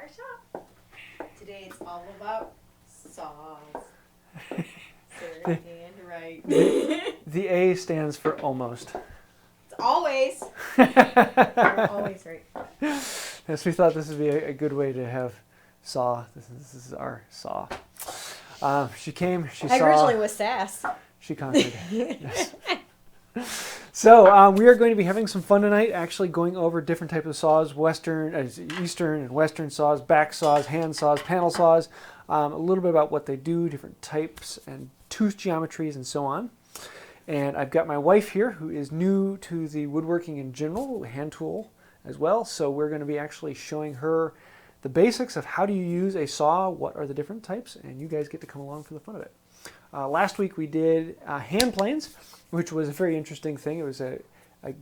our shop. Today it's all about saws. Sarah and Wright. The A stands for almost. It's always. We're always right. Yes, we thought this would be a good way to have saw. This is our saw. She came. She saw. I originally was Sass. She conquered. Yes. So we are going to be having some fun tonight, actually going over different types of saws, Eastern and Western saws, back saws, hand saws, panel saws, a little bit about what they do, different types and tooth geometries and so on. And I've got my wife here who is new to the woodworking in general, hand tool as well. So we're going to be actually showing her the basics of how do you use a saw, what are the different types, and you guys get to come along for the fun of it. Last week we did hand planes, which was a very interesting thing. It was a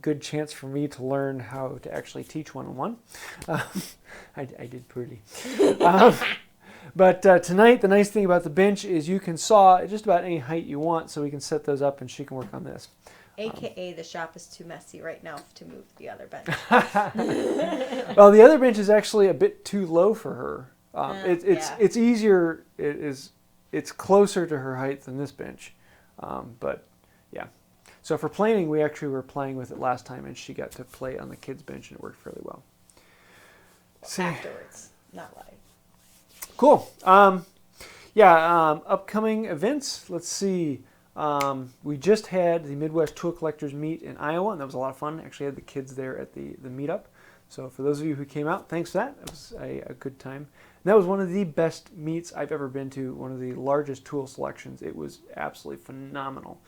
good chance for me to learn how to actually teach one-on-one. I did pretty. But tonight, the nice thing about the bench is you can saw at just about any height you want, so we can set those up and she can work on this. AKA the shop is too messy right now to move the other bench. Well, the other bench is actually a bit too low for her. It's easier. It's closer to her height than this bench. But yeah. So for planing, we actually were playing with it last time, and she got to play on the kids' bench, and it worked fairly well. Afterwards, not live. Cool. Upcoming events. Let's see. We just had the Midwest Tool Collectors meet in Iowa, and that was a lot of fun. Actually had the kids there at the meetup. So for those of you who came out, thanks for that. It was a good time. And that was one of the best meets I've ever been to, one of the largest tool selections. It was absolutely phenomenal.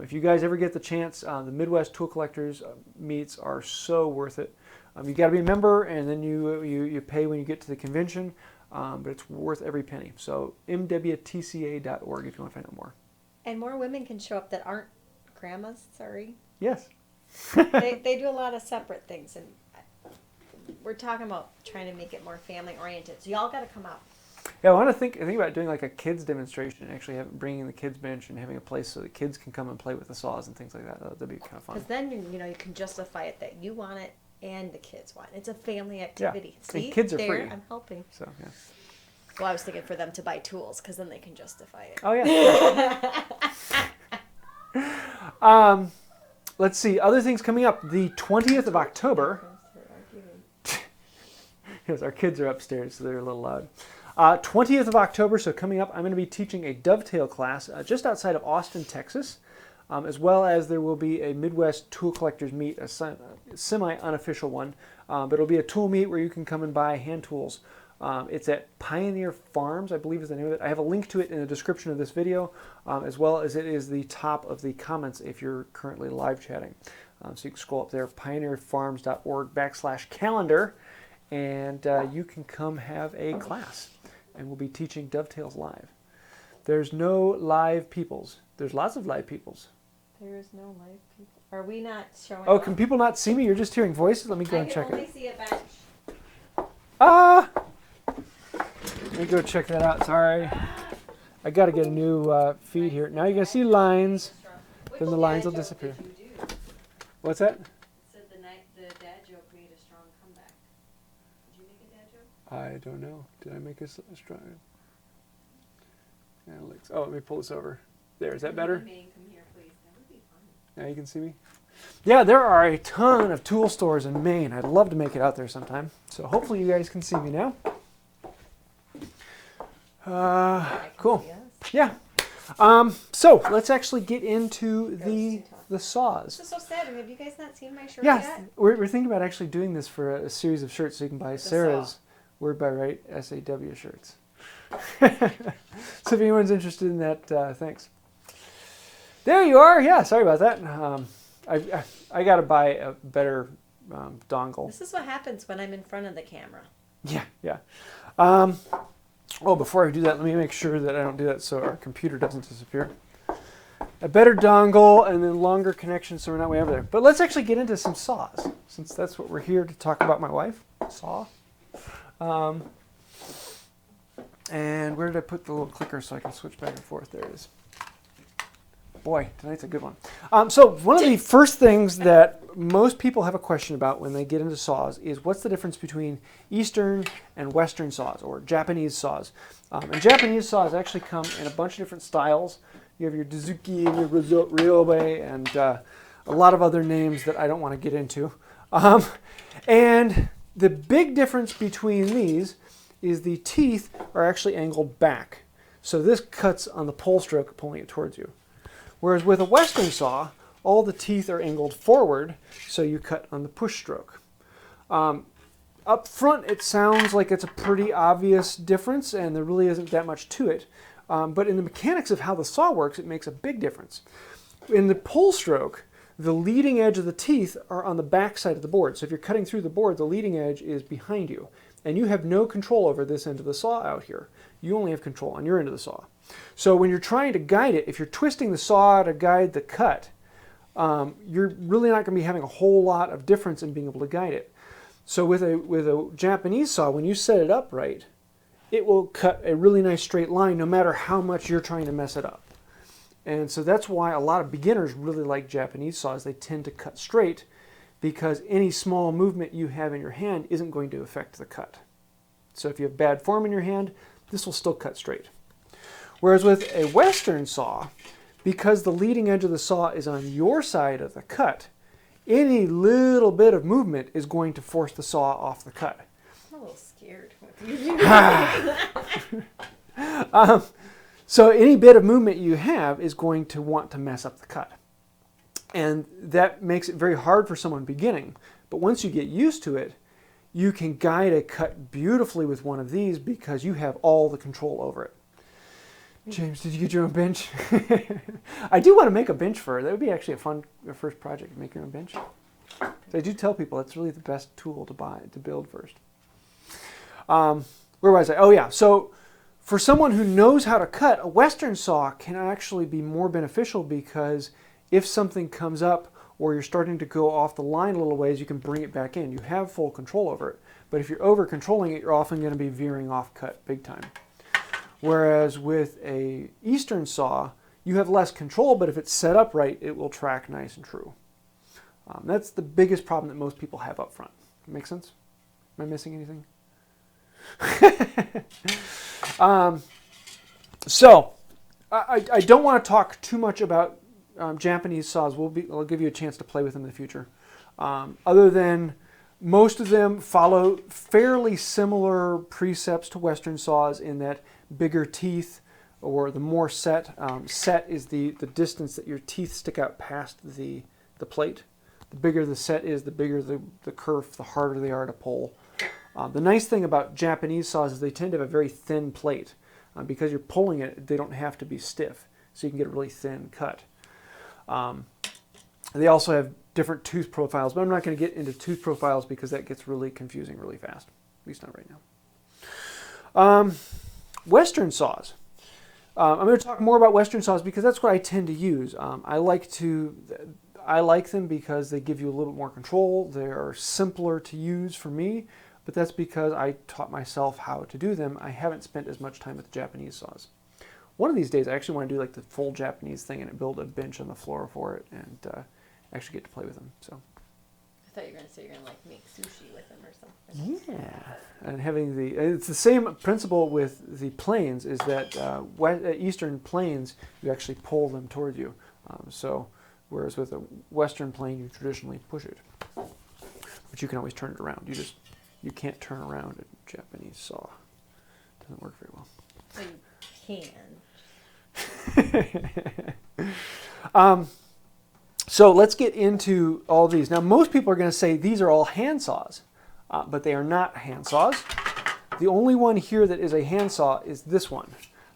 If you guys ever get the chance, the Midwest Tool Collectors meets are so worth it. You got to be a member, and then you pay when you get to the convention, but it's worth every penny. So mwtca.org if you want to find out more. And more women can show up that aren't grandmas, sorry. Yes. they do a lot of separate things, and we're talking about trying to make it more family oriented. So y'all got to come out. Yeah, I want to think about doing like a kids demonstration and actually bringing the kids bench and having a place so the kids can come and play with the saws and things like that. That'd be kind of fun. Because then you can justify it that you want it and the kids want it. It's a family activity. Yeah. See, and kids are free. I'm helping. So yeah. Well, I was thinking for them to buy tools because then they can justify it. Oh yeah. Let's see other things coming up. The 20th of October. Yes, our kids are upstairs, so they're a little loud. 20th of October, so coming up, I'm going to be teaching a dovetail class just outside of Austin, Texas, as well as there will be a Midwest Tool Collectors meet, a semi-unofficial one, but it'll be a tool meet where you can come and buy hand tools. It's at Pioneer Farms, I believe is the name of it. I have a link to it in the description of this video, as well as it is the top of the comments if you're currently live chatting. So you can scroll up there, pioneerfarms.org/calendar, and you can come have a class. And we'll be teaching dovetails live. There's no live peoples. There's lots of live peoples. There is no live people. Are we not showing Oh, up? can people not see me? You're just hearing voices? Let me go and check I can only it. see a bench. Let me go check that out. Sorry. I got to get a new feed here. Now you're going to see lines. Then the lines will disappear. What's that? Said the dad joke made a strong comeback. Did you make a dad joke? I don't know. Did I make a strong? Analytics. Oh, let me pull this over. There. Is that better? Come here, please. That would be fun. Now you can see me. Yeah, there are a ton of tool stores in Maine. I'd love to make it out there sometime. So hopefully you guys can see me now. Cool. Yeah. So let's actually get into the saws. This is so sad. Have you guys not seen my shirt Yes, yet? we're thinking about actually doing this for a series of shirts so you can buy Sarah's Word by Wright S.A.W. shirts. So if anyone's interested in that, thanks. There you are. Yeah, sorry about that. I got to buy a better dongle. This is what happens when I'm in front of the camera. Yeah. Before I do that, let me make sure that I don't do that so our computer doesn't disappear. A better dongle and then longer connection so we're not way over there. But let's actually get into some saws, since that's what we're here to talk about. My wife, saw. And where did I put the little clicker so I can switch back and forth? There it is. boy, tonight's a good one. So one of the first things that most people have a question about when they get into saws is what's the difference between Eastern and Western saws, or Japanese saws. And Japanese saws actually come in a bunch of different styles. You have your Dozuki and your Ryobe and a lot of other names that I don't want to get into. And the big difference between these is the teeth are actually angled back. So this cuts on the pull stroke, pulling it towards you. Whereas with a Western saw, all the teeth are angled forward, so you cut on the push stroke. Up front, it sounds like it's a pretty obvious difference, and there really isn't that much to it. But in the mechanics of how the saw works, it makes a big difference. In the pull stroke, the leading edge of the teeth are on the back side of the board. So if you're cutting through the board, the leading edge is behind you. And you have no control over this end of the saw out here. You only have control on your end of the saw. So when you're trying to guide it, if you're twisting the saw to guide the cut, you're really not going to be having a whole lot of difference in being able to guide it. So with a Japanese saw, when you set it up right, it will cut a really nice straight line no matter how much you're trying to mess it up. And so that's why a lot of beginners really like Japanese saws. They tend to cut straight because any small movement you have in your hand isn't going to affect the cut. So if you have bad form in your hand, this will still cut straight. Whereas with a Western saw, because the leading edge of the saw is on your side of the cut, any little bit of movement is going to force the saw off the cut. I'm a little scared. What So any bit of movement you have is going to want to mess up the cut. And that makes it very hard for someone beginning. But once you get used to it, you can guide a cut beautifully with one of these because you have all the control over it. James, did you get your own bench? I do want to make a bench for her. That would be actually a fun first project, make your own bench. So I do tell people that's really the best tool to build first. Where was I? Oh yeah, so for someone who knows how to cut, a Western saw can actually be more beneficial because if something comes up or you're starting to go off the line a little ways, you can bring it back in. You have full control over it. But if you're over controlling it, you're often going to be veering off cut big time. Whereas with a Eastern saw, you have less control, but if it's set up right, it will track nice and true. That's the biggest problem that most people have up front. Make sense? Am I missing anything? So, I don't want to talk too much about Japanese saws. I'll give you a chance to play with them in the future. Other than most of them follow fairly similar precepts to Western saws in that bigger teeth or the more set. Set is the distance that your teeth stick out past the plate. The bigger the set is, the bigger the kerf, the harder they are to pull. The nice thing about Japanese saws is they tend to have a very thin plate. Because you're pulling it, they don't have to be stiff, so you can get a really thin cut. They also have different tooth profiles, but I'm not going to get into tooth profiles because that gets really confusing really fast, at least not right now. Western saws. I'm going to talk more about Western saws because that's what I tend to use. I like them because they give you a little bit more control. They are simpler to use for me, but that's because I taught myself how to do them. I haven't spent as much time with the Japanese saws. One of these days I actually want to do like the full Japanese thing and build a bench on the floor for it and actually get to play with them. So. I thought you were going to say you're going to like make sushi with them or something. Yeah, and it's the same principle with the planes is that Eastern planes, you actually pull them toward you. Whereas with a Western plane, you traditionally push it. But you can always turn it around. You can't turn around a Japanese saw. It doesn't work very well. You can. So let's get into all these. Now, most people are going to say these are all hand saws, but they are not hand saws. The only one here that is a hand saw is this one.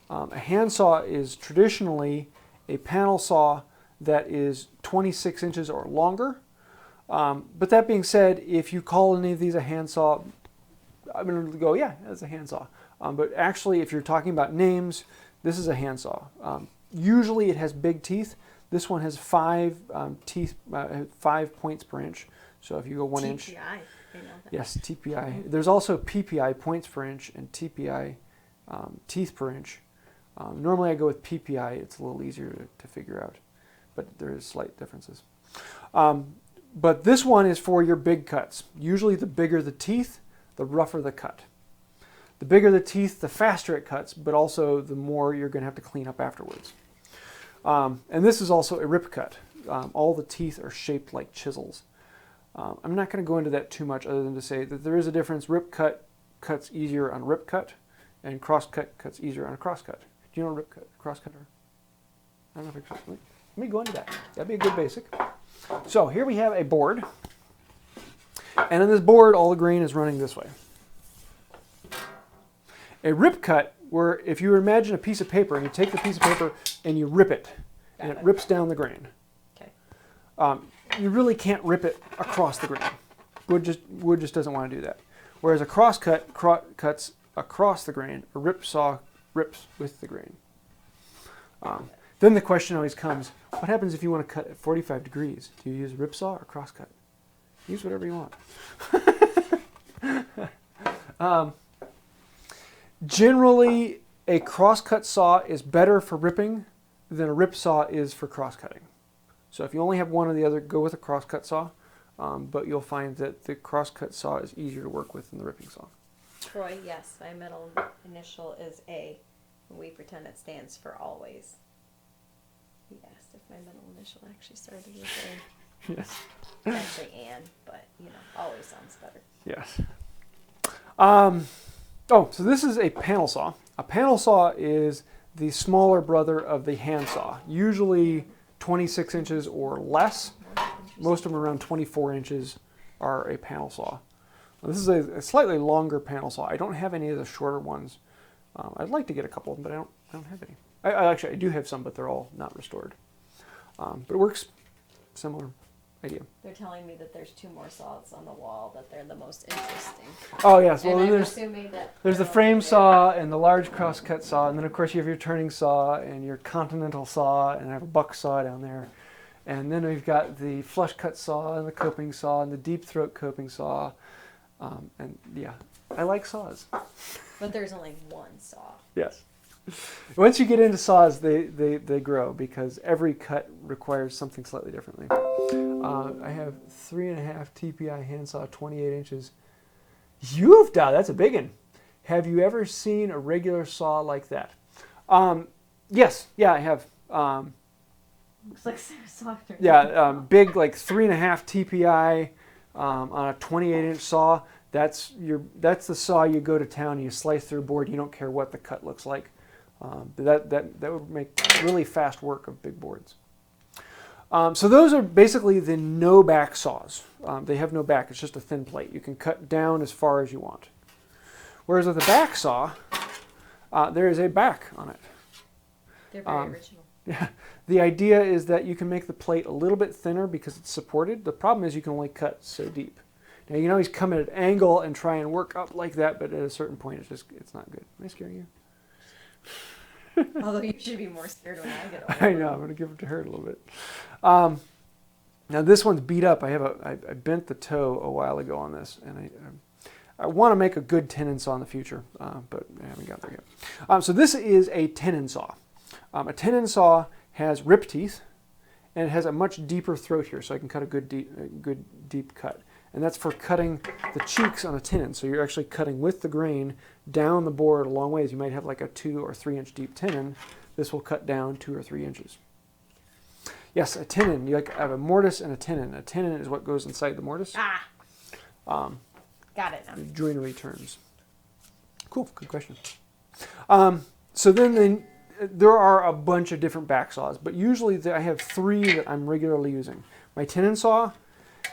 A hand saw is traditionally a panel saw that is 26 inches or longer. But that being said, if you call any of these a hand saw, I'm going to go, yeah, it's a hand saw. But actually, if you're talking about names, this is a hand saw. Usually it has big teeth. This one has 5 teeth, 5 points per inch. So if you go 1 inch. TPI, I know that. Yes, TPI. There's also PPI, points per inch, and TPI, teeth per inch. Normally I go with PPI. It's a little easier to figure out. but there is slight differences. But this one is for your big cuts. Usually the bigger the teeth, the rougher the cut. The bigger the teeth, the faster it cuts, but also the more you're going to have to clean up afterwards. And this is also a rip cut. All the teeth are shaped like chisels. I'm not going to go into that too much other than to say that there is a difference. Rip cut cuts easier on rip cut, and cross cut cuts easier on a cross cut. Do you know what rip cut, cross cut are? I don't know if I let me go into that. That'd be a good basic. So here we have a board, and on this board all the grain is running this way. A rip cut, where if you imagine a piece of paper and you take the piece of paper and you rip it, and it rips down the grain. Okay. You really can't rip it across the grain. Wood just doesn't want to do that. Whereas a cross cut cuts across the grain. A rip saw rips with the grain. Then the question always comes, what happens if you want to cut at 45 degrees? Do you use a rip saw or cross cut? Use whatever you want. Generally, a cross cut saw is better for ripping than a rip saw is for cross cutting. So if you only have one or the other, go with a cross cut saw. But you'll find that the cross cut saw is easier to work with than the ripping saw. Troy, yes, my middle initial is A. We pretend it stands for always. He asked if my middle initial actually started with A. Yes. It's actually Ann, but always sounds better. Yes. So this is a panel saw. A panel saw is the smaller brother of the hand saw, usually 26 inches or less. Most of them around 24 inches are a panel saw. This is a slightly longer panel saw. I don't have any of the shorter ones. I'd like to get a couple of them, but I don't have any. I do have some, but they're all not restored. But it works. Similar idea. They're telling me that there's 2 more saws on the wall, that they're the most interesting. Oh yes, well and then there's the frame saw and the large crosscut saw, and then of course you have your turning saw and your continental saw, and I have a buck saw down there. And then we've got the flush cut saw and the coping saw and the deep throat coping saw. And yeah, I like saws. But there's only one saw. Yes. Once you get into saws, they grow because every cut requires something slightly differently. I have 3.5 TPI handsaw, 28 inches. That's a big one. Have you ever seen a regular saw like that? Yes, yeah, I have. Looks like softer. Yeah, big like 3.5 TPI on a 28-inch saw. That's the saw you go to town and you slice through a board. You don't care what the cut looks like. That would make really fast work of big boards. So those are basically the no back saws. They have no back. It's just a thin plate. You can cut down as far as you want. Whereas with a back saw, there is a back on it. They're very original. Yeah. The idea is that you can make the plate a little bit thinner because it's supported. The problem is you can only cut so deep. Now you can always come at an angle and try and work up like that, but at a certain point it's not good. Am I scaring you? Although you should be more scared when I get older. I know. I'm going to give it to her a little bit. Now this one's beat up. I bent the toe a while ago on this, and I want to make a good tenon saw in the future, but I haven't got there yet. So this is a tenon saw. A tenon saw has rip teeth, and it has a much deeper throat here, so I can cut a good deep cut. And that's for cutting the cheeks on a tenon. So you're actually cutting with the grain down the board a long ways. You might have like a 2 or 3 inch deep tenon. This will cut down 2 or 3 inches. Yes, a tenon. You have a mortise and a tenon. A tenon is what goes inside the mortise. Got it now. Joinery terms. Cool, good question. So then there are a bunch of different back saws, but usually I have 3 that I'm regularly using. My tenon saw,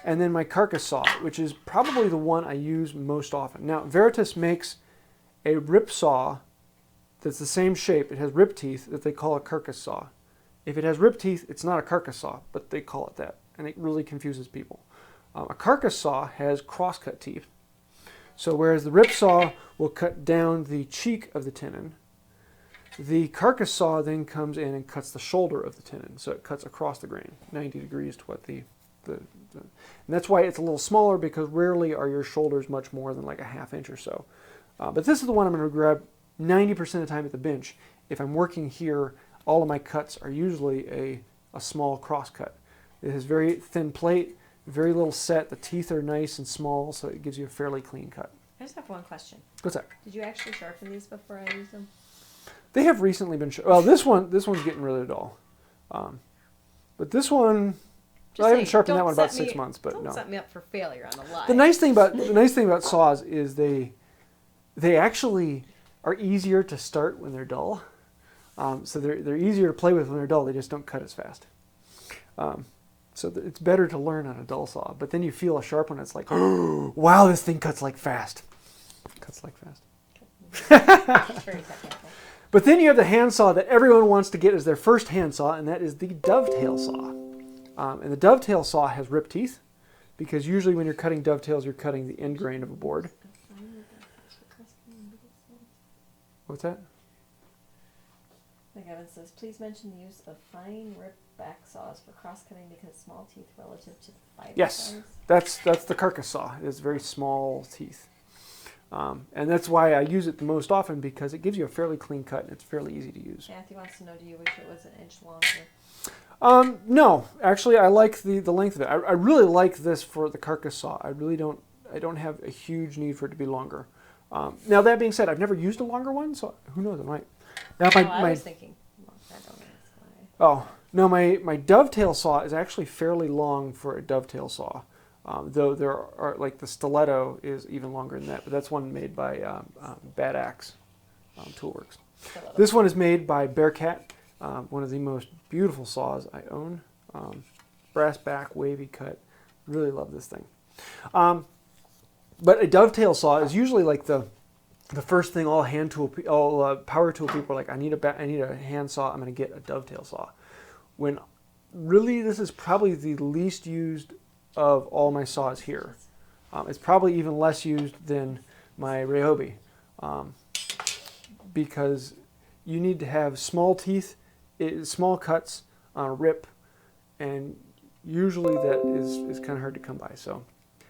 and then my carcass saw, which is probably the one I use most often. Now, Veritas makes a rip saw that's the same shape. It has rip teeth that they call a carcass saw. If it has rip teeth, it's not a carcass saw, but they call it that, and it really confuses people. A carcass saw has crosscut teeth. So whereas the rip saw will cut down the cheek of the tenon, the carcass saw then comes in and cuts the shoulder of the tenon. So it cuts across the grain, 90 degrees to what and that's why it's a little smaller, because rarely are your shoulders much more than like a ½ inch or so. But this is the one I'm going to grab 90% of the time at the bench. If I'm working here, all of my cuts are usually a a small crosscut. It has very thin plate, very little set. The teeth are nice and small, so it gives you a fairly clean cut. I just have one question. What's that? Did you actually sharpen these before I used them? They have recently been. Well, this one's getting really dull, but this one. Just I haven't saying, sharpened that don't one about set 6 me- months, but don't no. set me up for failure on the line. The nice thing about saws is they actually are easier to start when they're dull. So they're easier to play with when they're dull. They just don't cut as fast. So it's better to learn on a dull saw. But then you feel a sharp one. It's like, oh, wow, this thing cuts like fast. Cuts like fast. Very technical. But then you have the handsaw that everyone wants to get as their first handsaw, and that is the dovetail saw. And the dovetail saw has rip teeth, because usually when you're cutting dovetails, you're cutting the end grain of a board. What's that? Like Evan says, please mention the use of fine rip back saws for cross-cutting because small teeth relative to the fiber Yes, size. that's the carcass saw. It has very small teeth. And that's why I use it the most often, because it gives you a fairly clean cut and it's fairly easy to use. Matthew wants to know, do you wish it was an inch longer? No, actually I like the length of it. I really like this for the carcass saw. I don't have a huge need for it to be longer. Now that being said, I've never used a longer one, so who knows, I might. Now I was thinking, well, I don't know. Oh, no, my dovetail saw is actually fairly long for a dovetail saw. Though there are, like the stiletto is even longer than that, but that's one made by Bad Axe Toolworks. This one is made by Bearcat, one of the most beautiful saws I own. Brass back, wavy cut. Really love this thing. But a dovetail saw is usually like the first thing all power tool people are like, I need a hand saw. I'm going to get a dovetail saw. When really this is probably the least used of all my saws here. It's probably even less used than my Ryobi, because you need to have small teeth, small cuts on a rip, and usually that is kind of hard to come by. So,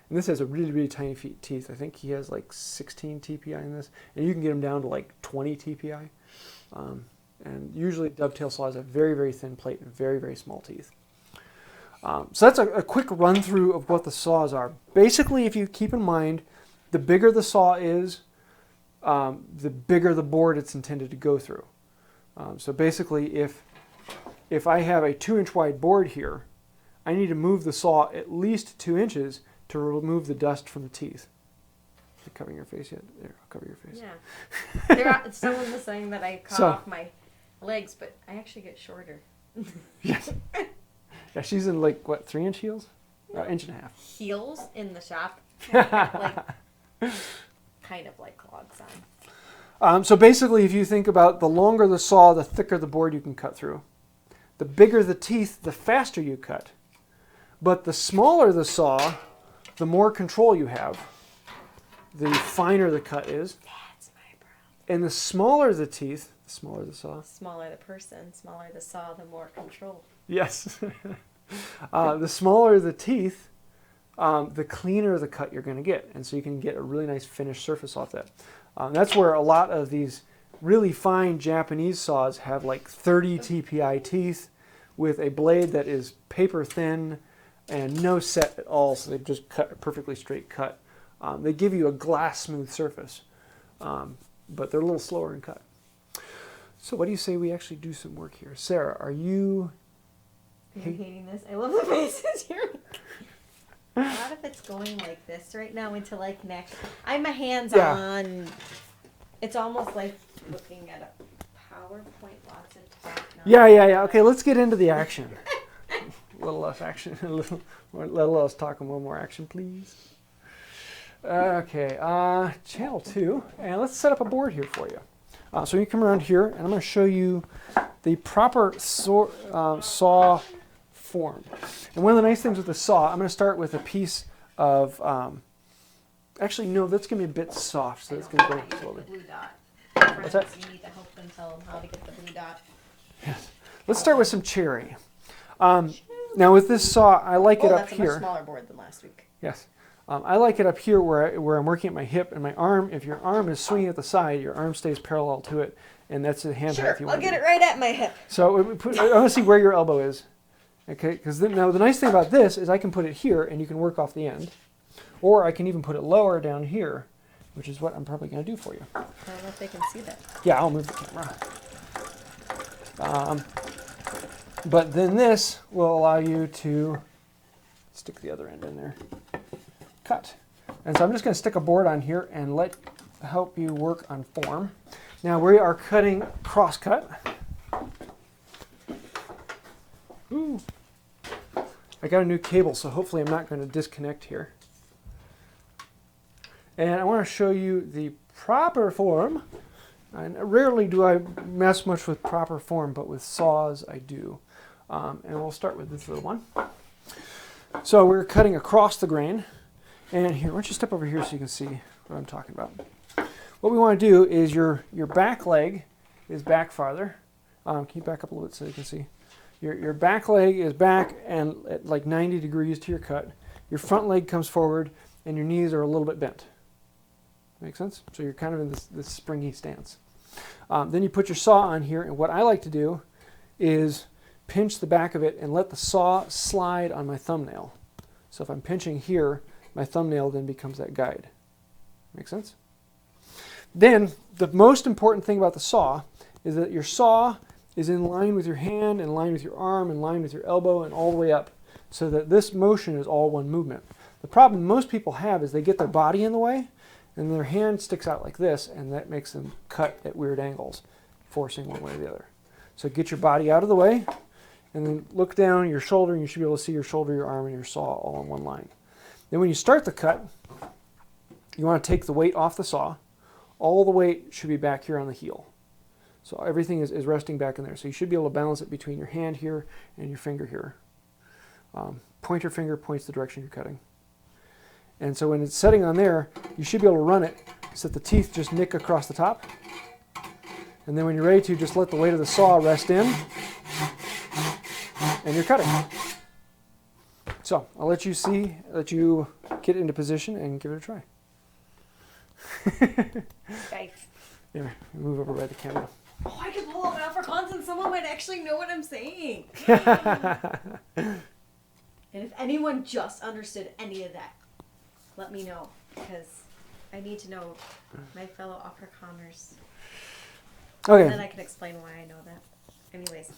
and this has a really, really tiny teeth. I think he has like 16 TPI in this, and you can get them down to like 20 TPI. And usually dovetail saws have very, very thin plate and very, very small teeth. So that's a quick run through of what the saws are. Basically, if you keep in mind, the bigger the saw is, the bigger the board it's intended to go through. So basically, if I have a 2-inch wide board here, I need to move the saw at least 2 inches to remove the dust from the teeth. Are you covering your face yet? There, I'll cover your face. Yeah. Someone was saying that I cut off my legs, but I actually get shorter. Yes. Yeah, she's in like, what, 3-inch heels? Or inch and a half. Heels in the shop. Kind of like clogs on. So basically, if you think about the longer the saw, the thicker the board you can cut through. The bigger the teeth, the faster you cut. But the smaller the saw, the more control you have. The finer the cut is. That's my problem. And the smaller the teeth, the smaller the saw. Smaller the person, smaller the saw, the more control. Yes. The smaller the teeth, the cleaner the cut you're going to get. And so you can get a really nice finished surface off that. That's where a lot of these really fine Japanese saws have like 30 TPI teeth with a blade that is paper thin and no set at all. So they just cut a perfectly straight cut. They give you a glass smooth surface, but they're a little slower in cut. So what do you say we actually do some work here? Sarah, are you... hating this? I love the faces here. A lot of it's going like this right now until I connect. I'm a hands-on. It's almost like looking at a PowerPoint, lots of talk. Yeah. Okay, let's get into the action. A little less action. A little less talk and a little more action, please. Okay, channel 2. And let's set up a board here for you. So you come around here, and I'm going to show you the proper saw form. And one of the nice things with the saw, I'm going to start with a piece of, actually no, that's going to be a bit soft, so it's going to go slowly. Blue dot. What's that? You need to help them tell them how to get the blue dot. Yes. Let's start with some cherry. Now with this saw, I like it up that's here. a much smaller board than last week. Yes. I like it up here where I'm working at my hip and my arm. If your arm is swinging at the side, your arm stays parallel to it, and that's the hand height you want. I'll get it right at my hip. So I want to see where your elbow is. Okay, because now the nice thing about this is I can put it here and you can work off the end. Or I can even put it lower down here, which is what I'm probably going to do for you. I don't know if they can see that. Yeah, I'll move the camera. But then this will allow you to stick the other end in there. Cut. And so I'm just going to stick a board on here and help you work on form. Now we are cutting cross cut. Ooh. I got a new cable, so hopefully I'm not going to disconnect here. And I want to show you the proper form. And rarely do I mess much with proper form, but with saws I do. And we'll start with this little one. So we're cutting across the grain. And here, why don't you step over here so you can see what I'm talking about. What we want to do is your back leg is back farther. Can you back up a little bit so you can see? Your back leg is back and at like 90 degrees to your cut. Your front leg comes forward and your knees are a little bit bent. Make sense? So you're kind of in this springy stance. Then you put your saw on here, and what I like to do is pinch the back of it and let the saw slide on my thumbnail. So if I'm pinching here, my thumbnail then becomes that guide. Make sense? Then the most important thing about the saw is that your saw is in line with your hand, in line with your arm, in line with your elbow, and all the way up, so that this motion is all one movement. The problem most people have is they get their body in the way, and their hand sticks out like this, and that makes them cut at weird angles, forcing one way or the other. So get your body out of the way, and then look down your shoulder, and you should be able to see your shoulder, your arm, and your saw all in one line. Then when you start the cut, you want to take the weight off the saw. All the weight should be back here on the heel. So everything is resting back in there. So you should be able to balance it between your hand here and your finger here. Pointer finger points the direction you're cutting. And so when it's setting on there, you should be able to run it so that the teeth just nick across the top. And then when you're ready to, just let the weight of the saw rest in, and you're cutting. So I'll let you get into position and give it a try. Guys. Here, move over by the camera. Oh, I could pull up Afrikaans and someone might actually know what I'm saying. And if anyone just understood any of that, let me know, because I need to know my fellow Afrikaners. Okay. And then I can explain why I know that. Anyways,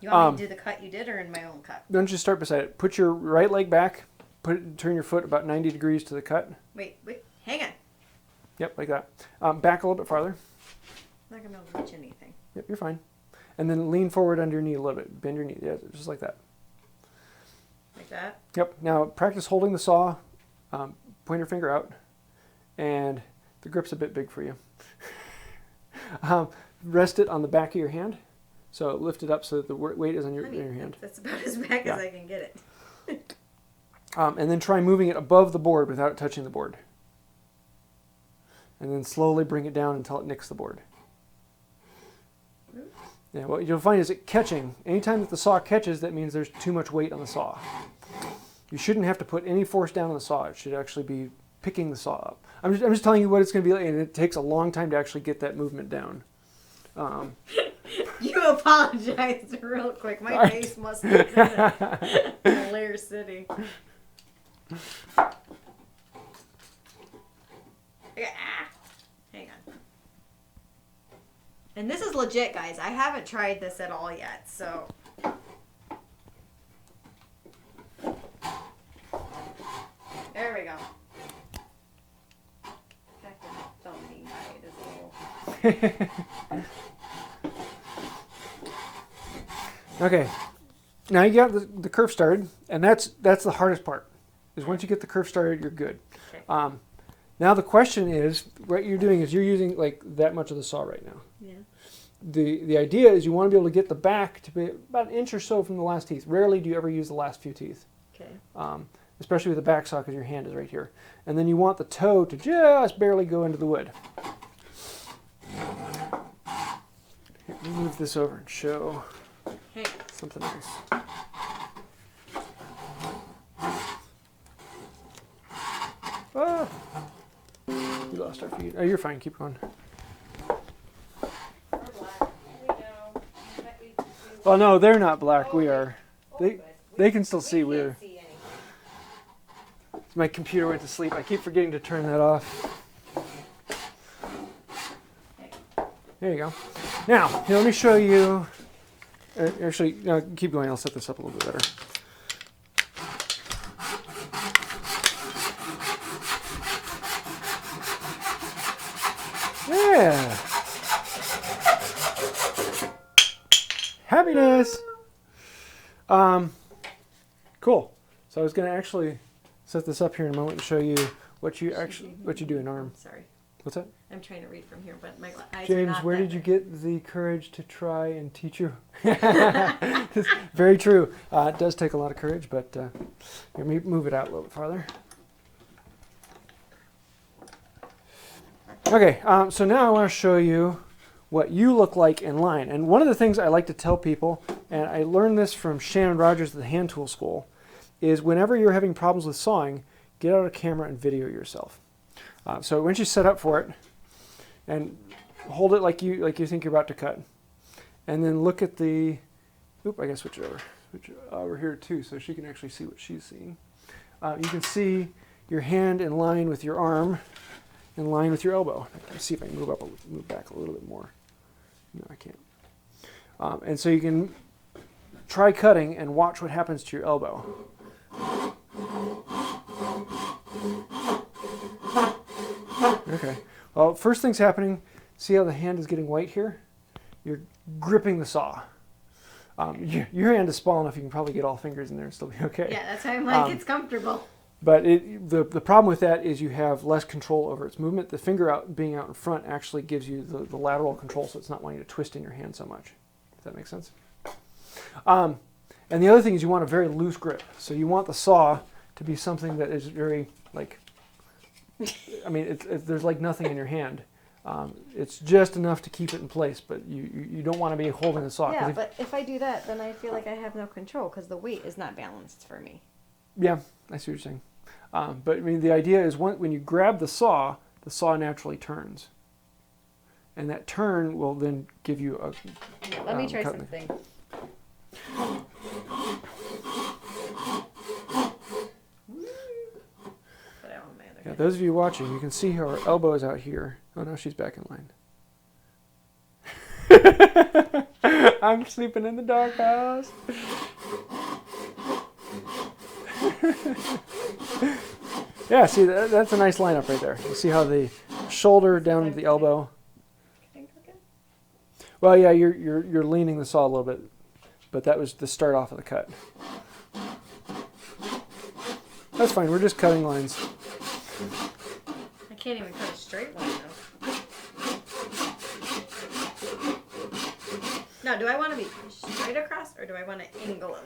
you want me to do the cut you did or in my own cut? Don't just start beside it. Put your right leg back. Turn your foot about 90 degrees to the cut. Wait, hang on. Yep, like that. Back a little bit farther. I'm not going to reach anything. Yep, you're fine. And then lean forward under your knee a little bit. Bend your knee. Yeah, just like that. Like that? Yep. Now practice holding the saw. Point your finger out. And the grip's a bit big for you. Rest it on the back of your hand. So lift it up so that the weight is on your hand. That's about as back as I can get it. And then try moving it above the board without touching the board. And then slowly bring it down until it nicks the board. Yeah, what you'll find is it catching. Anytime that the saw catches, that means there's too much weight on the saw. You shouldn't have to put any force down on the saw. It should actually be picking the saw up. I'm just telling you what it's going to be like, and it takes a long time to actually get that movement down. You apologized real quick. My face must have been in Lair City. Okay, hang on. And this is legit, guys. I haven't tried this at all yet, so. There we go. In fact, the filming guide is a little. Okay, now you got the curve started, and that's the hardest part. Is once you get the curve started, you're good. Okay. Now the question is, what you're doing is you're using like that much of the saw right now. Yeah. The idea is you want to be able to get the back to be about an inch or so from the last teeth. Rarely do you ever use the last few teeth. Okay. Especially with the back saw because your hand is right here. And then you want the toe to just barely go into the wood. Here, let me move this over and show something nice. Ah! We lost our feed. Oh, you're fine. Keep going. We're black. We know. Well, no, they're not black. We are. They. They can still see. We can't see anything. My computer went to sleep. I keep forgetting to turn that off. There you go. Now, here, let me show you. Actually, keep going. I'll set this up a little bit better. Yeah. Happiness. Cool. So I was going to actually set this up here in a moment and show you what you do in ARM. Sorry. What's that? I'm trying to read from here, but my eyes are James, not where that did you big. get the courage to try and teach you? It's very true. It does take a lot of courage, but let me move it out a little bit farther. Okay, so now I want to show you what you look like in line. And one of the things I like to tell people, and I learned this from Shannon Rogers at the Hand Tool School, is whenever you're having problems with sawing, get out a camera and video yourself. So once you set up for it, and hold it like you think you're about to cut, and then look at the. Oop, I guess switch it over. We're here too, so she can actually see what she's seeing. You can see your hand in line with your arm, in line with your elbow. Let's see if I can move back a little bit more. No, I can't. And so you can try cutting and watch what happens to your elbow. Okay. Well, first thing's happening. See how the hand is getting white here? You're gripping the saw. Your hand is small enough you can probably get all fingers in there and still be okay. Yeah, that's why I'm like, it's comfortable. But the problem with that is you have less control over its movement. The finger being out in front actually gives you the lateral control, so it's not wanting to twist in your hand so much. Does that make sense? And the other thing is you want a very loose grip. So you want the saw to be something that is very, like, I mean, there's like nothing in your hand. It's just enough to keep it in place, but you don't want to be holding the saw. Yeah, but if I do that, then I feel like I have no control because the weight is not balanced for me. Yeah, I see what you're saying. But I mean, the idea is when you grab the saw naturally turns. And that turn will then give you a... Yeah, let me try something. Yeah, those of you watching, you can see her elbow is out here. Oh, now she's back in line. I'm sleeping in the doghouse. Yeah, see, that's a nice lineup right there. You see how the shoulder down to the elbow. Well, yeah, you're leaning the saw a little bit, but that was the start off of the cut. That's fine. We're just cutting lines. I can't even cut a straight line though. Now, do I want to be straight across or do I want to angle it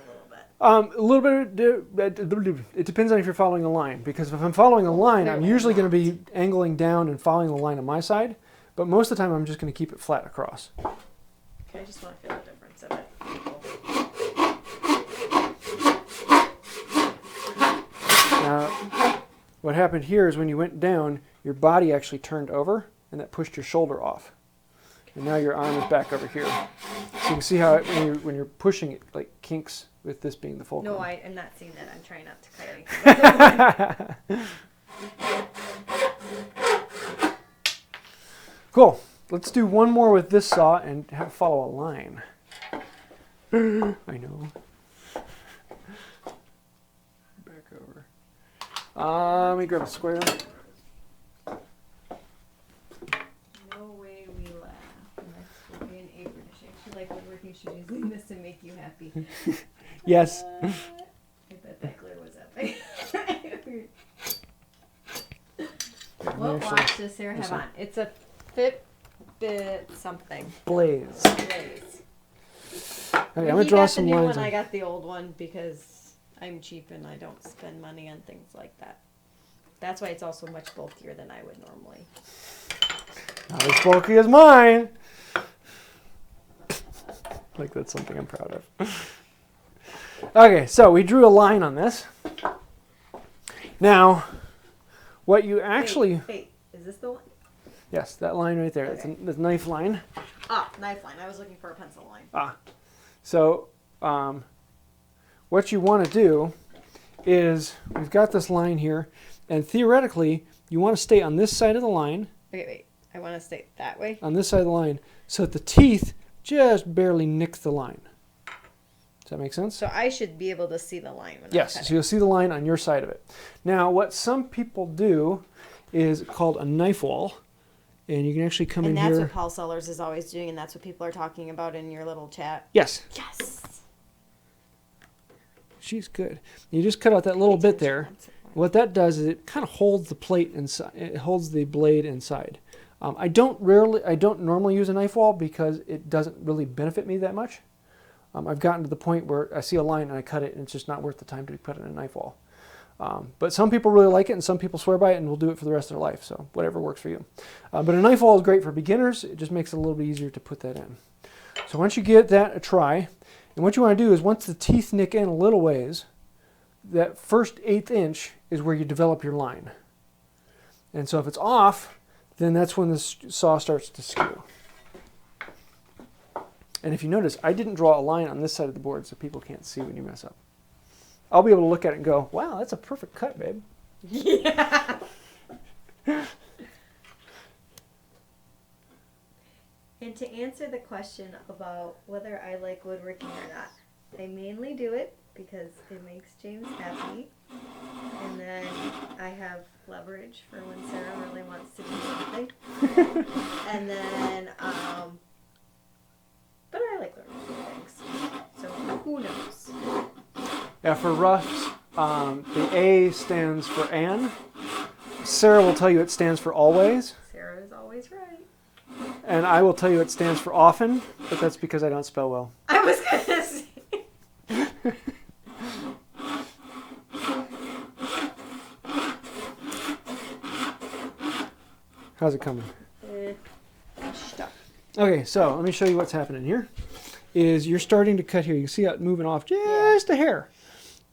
a little bit? It depends on if you're following a line. Because if I'm following a line, I'm usually going to be angling down and following the line on my side. But most of the time, I'm just going to keep it flat across. Okay, I just want to feel the difference of it. Now, what happened here is when you went down, your body actually turned over, and that pushed your shoulder off. And now your arm is back over here. So you can see how when you're pushing it, like kinks with this being the fulcrum. No, I'm not seeing that. I'm trying not to cut anything. Cool. Let's do one more with this saw and follow a line. I know. Back over. Let me grab a square. No way we laugh. Next will be an apron dish. I actually like woodworking. Should using this to make you happy. Yes. I bet that glare was epic. What watch does Sarah have on? It's a Fitbit something. Blaze. Blaze. Okay, I'm gonna draw some lines. He got the new lines. one. I got the old one because I'm cheap and I don't spend money on things like that. That's why it's also much bulkier than I would normally. Not as bulky as mine. Like that's something I'm proud of. Okay, so we drew a line on this. Now, what you actually... Wait, is this the one? Yes, that line right there. Okay. It's the knife line. Ah, knife line. I was looking for a pencil line. So what you want to do is, we've got this line here, and theoretically, you want to stay on this side of the line. Okay, wait. I want to stay that way. On this side of the line, so that the teeth just barely nick the line. Does that make sense? So I should be able to see the line when I'm Yes, cutting. so you'll see the line on your side of it. Now, what some people do is called a knife wall. And you can actually come in here. And that's what Paul Sellers is always doing, and that's what people are talking about in your little chat. Yes. Yes. She's good. You just cut out that little bit there. What that does is it kind of holds the plate inside. It holds the blade inside. I don't normally use a knife wall because it doesn't really benefit me that much. I've gotten to the point where I see a line and I cut it, and it's just not worth the time to put it in a knife wall. But some people really like it, and some people swear by it and will do it for the rest of their life. So whatever works for you. But a knife wall is great for beginners. It just makes it a little bit easier to put that in. So once you get that a try, and what you want to do is once the teeth nick in a little ways, that first 1/8 inch is where you develop your line. And so if it's off, then that's when the saw starts to skew. And if you notice, I didn't draw a line on this side of the board so people can't see when you mess up. I'll be able to look at it and go, wow, that's a perfect cut, babe. Yeah. And to answer the question about whether I like woodworking or not, I mainly do it because it makes James happy. And then I have leverage for when Sarah really wants to do something. And then, but I like learning things. So who knows? Yeah, for roughs, the A stands for Anne. Sarah will tell you it stands for always. Sarah is always right. And I will tell you it stands for often, but that's because I don't spell well. I was going to say. How's it coming? Stuck. Okay, so let me show you what's happening here. Is you're starting to cut here. You can see it moving off just a hair.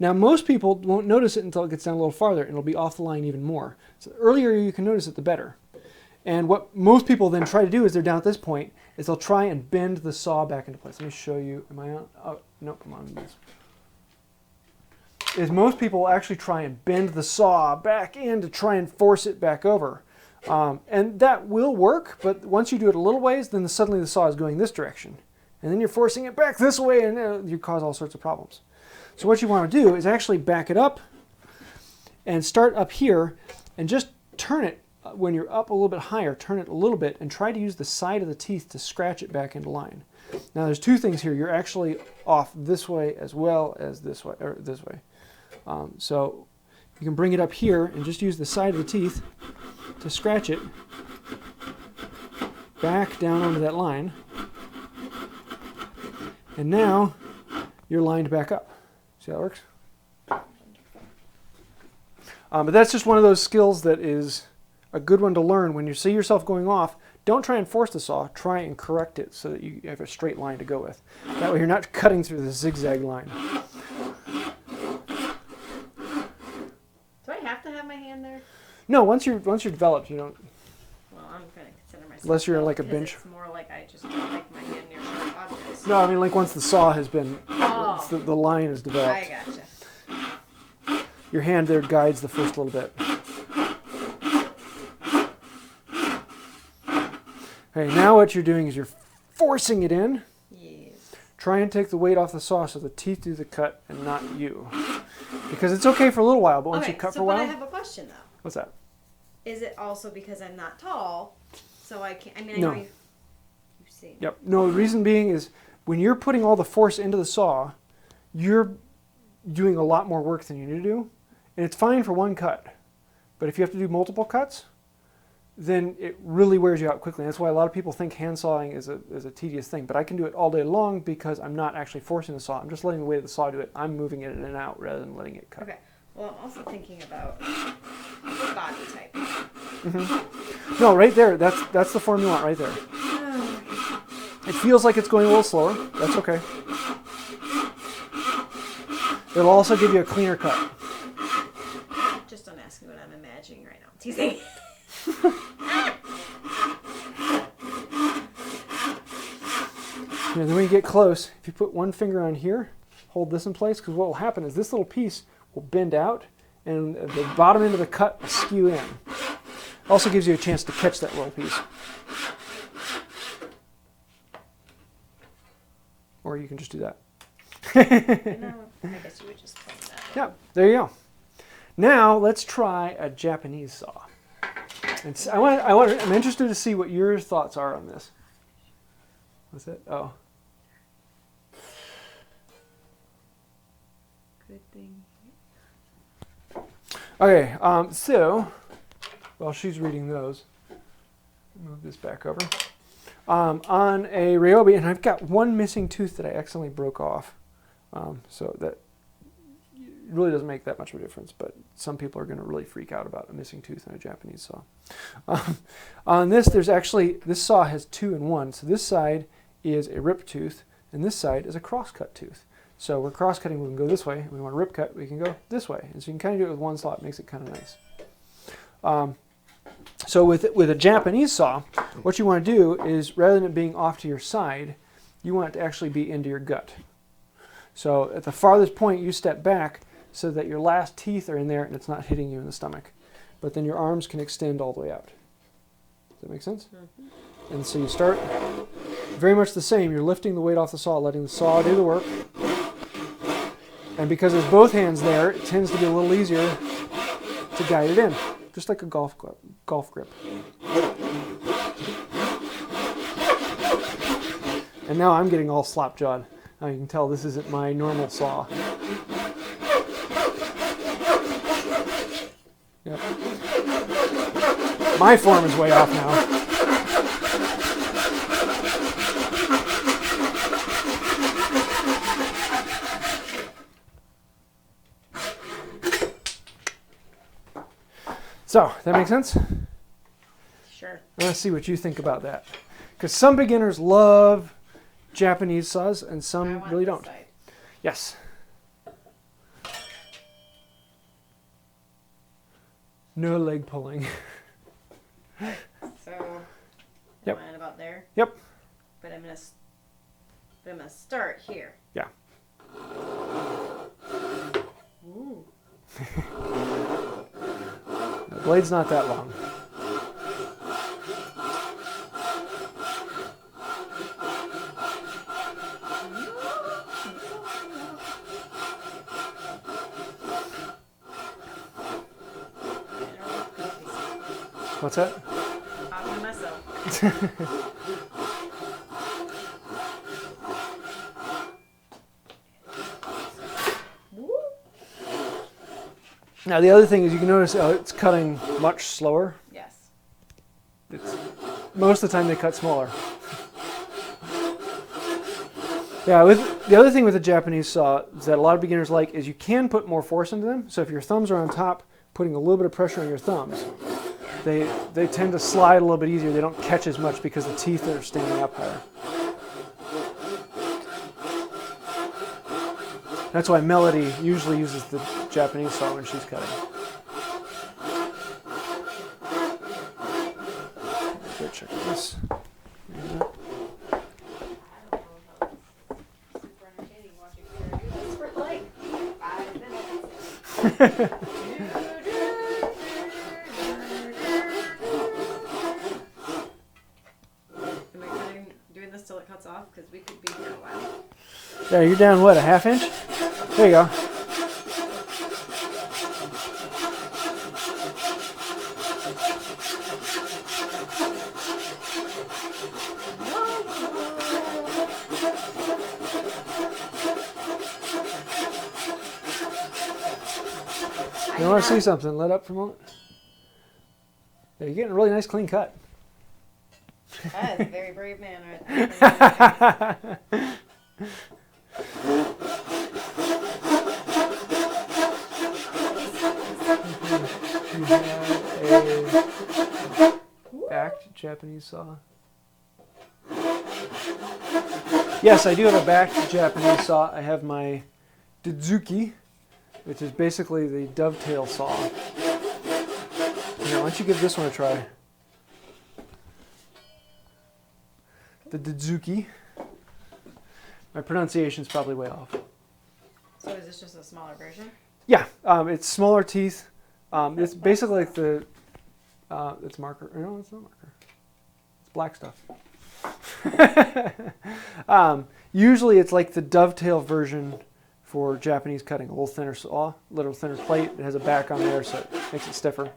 Now, most people won't notice it until it gets down a little farther, and it'll be off the line even more. So the earlier you can notice it, the better. And what most people then try to do is they're down at this point, is they'll try and bend the saw back into place. Let me show you. Am I on? Oh, nope, I'm on this. Is most people actually try and bend the saw back in to try and force it back over. And that will work, but once you do it a little ways, then suddenly the saw is going this direction. And then you're forcing it back this way, and you cause all sorts of problems. So what you want to do is actually back it up and start up here and just turn it when you're up a little bit higher, turn it a little bit and try to use the side of the teeth to scratch it back into line. Now there's two things here. You're actually off this way as well as this way, or this way. So you can bring it up here and just use the side of the teeth to scratch it back down onto that line. And now you're lined back up. See how it works? But that's just one of those skills that is a good one to learn. When you see yourself going off, don't try and force the saw. Try and correct it so that you have a straight line to go with. That way you're not cutting through the zigzag line. Do I have to have my hand there? No, once you're developed, you don't. Well, I'm going to consider myself. Unless you're like a bench. It's more like I just don't like my hand near sharp objects. No, I mean like once the saw has been, Oh. the line is developed. I gotcha. Your hand there guides the first little bit. Okay, now what you're doing is you're forcing it in. Yes. Try and take the weight off the saw so the teeth do the cut and not you. Because it's okay for a little while, but once you cut for a while... But I have a question, though. What's that? Is it also because I'm not tall, so I can't... I mean, I No. know you've seen. Yep. No, the reason being is when you're putting all the force into the saw, you're doing a lot more work than you need to do. And it's fine for one cut. But if you have to do multiple cuts, then it really wears you out quickly. That's why a lot of people think hand sawing is a tedious thing. But I can do it all day long because I'm not actually forcing the saw. I'm just letting the weight of the saw do it. I'm moving it in and out rather than letting it cut. Okay. Well, I'm also thinking about body type. Mm-hmm. No, right there. That's the form you want right there. It feels like it's going a little slower. That's okay. It'll also give you a cleaner cut. Just don't ask me what I'm imagining right now. Teasing. And then when you get close, if you put one finger on here, hold this in place, because what will happen is this little piece will bend out and the bottom end of the cut will skew in. Also gives you a chance to catch that little piece. Or you can just do that. I guess you would just point that. Yeah, there you go. Now let's try a Japanese saw. And I'm interested to see what your thoughts are on this. What's it? Oh. Good thing. Okay, so while she's reading those, move this back over. On a Ryobi, and I've got one missing tooth that I accidentally broke off. So that really doesn't make that much of a difference, but some people are going to really freak out about a missing tooth in a Japanese saw. On this, this saw has 2 in 1. So this side is a rip tooth, and this side is a cross-cut tooth. So we're cross-cutting, we can go this way. If we want to rip cut, we can go this way. And so you can kind of do it with one slot, makes it kind of nice. So with a Japanese saw, what you want to do is, rather than it being off to your side, you want it to actually be into your gut. So at the farthest point, you step back so that your last teeth are in there and it's not hitting you in the stomach. But then your arms can extend all the way out. Does that make sense? Mm-hmm. And so you start very much the same. You're lifting the weight off the saw, letting the saw do the work. And because there's both hands there, it tends to be a little easier to guide it in, just like a golf grip. And now I'm getting all slap-jawed. Now you can tell this isn't my normal saw. Yep. My form is way off now. So, that make sense? Sure. Let's see what you think about that. Because some beginners love Japanese saws and some really don't. Side. Yes. No leg pulling. So, yep. am I about there? Yep. But I'm gonna start here. Yeah. Ooh. The blade's not that long. What's that? Talking to myself. Now the other thing is you can notice it's cutting much slower. Yes. Most of the time they cut smaller. Yeah, the other thing with a Japanese saw is that a lot of beginners like is you can put more force into them. So if your thumbs are on top, putting a little bit of pressure on your thumbs, they tend to slide a little bit easier. They don't catch as much because the teeth are standing up higher. That's why Melody usually uses the Japanese saw when she's cutting. Go check this. Super entertaining watching her do this for like 5 minutes. Am I doing this till it cuts off? Because we could be here a while. Yeah, you're down what, a ½ inch? There you go. You want to see something? Let up for a moment. Yeah, you're getting a really nice clean cut. That is a very brave man right there. You have a backed Japanese saw. Yes, I do have a backed Japanese saw. I have my Dizuki, which is basically the dovetail saw. Now, why don't you give this one a try? The Dizuki. My pronunciation is probably way off. So is this just a smaller version? Yeah, it's smaller teeth. It's basically like the, it's marker. No, it's not marker. It's black stuff. Usually it's like the dovetail version for Japanese cutting. A little thinner saw, little thinner plate. It has a back on there, so it makes it stiffer.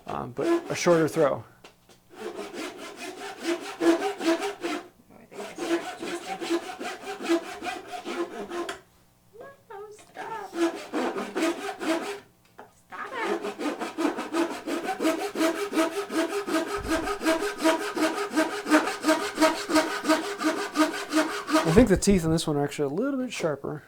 But a shorter throw. I think the teeth on this one are actually a little bit sharper.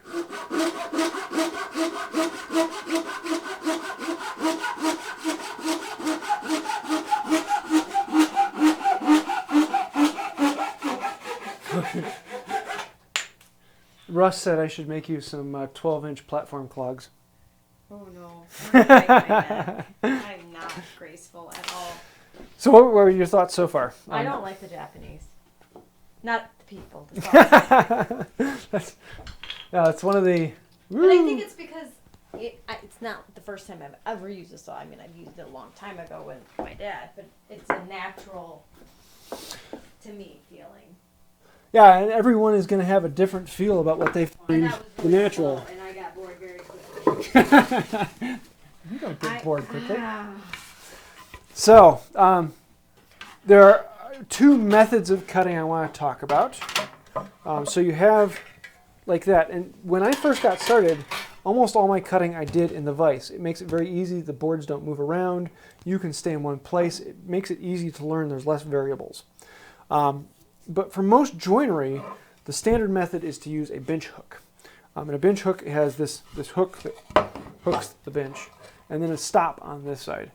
Russ said I should make you some 12-inch platform clogs. Oh no. I'm not graceful at all. So what were your thoughts so far? I don't like the Japanese. Not the people. The sauce. It's one of the... But I think it's because it's not the first time I've ever used a saw. I mean, I've used it a long time ago with my dad, but it's a natural, to me, feeling. Yeah, and everyone is going to have a different feel about what they find the natural. Cool, and I got bored very quickly. You don't get bored quickly. So, there are two methods of cutting I want to talk about. So you have like that. And when I first got started, almost all my cutting I did in the vise. It makes it very easy. The boards don't move around. You can stay in one place. It makes it easy to learn. There's less variables. But for most joinery, the standard method is to use a bench hook. And a bench hook has this hook that hooks the bench, and then a stop on this side.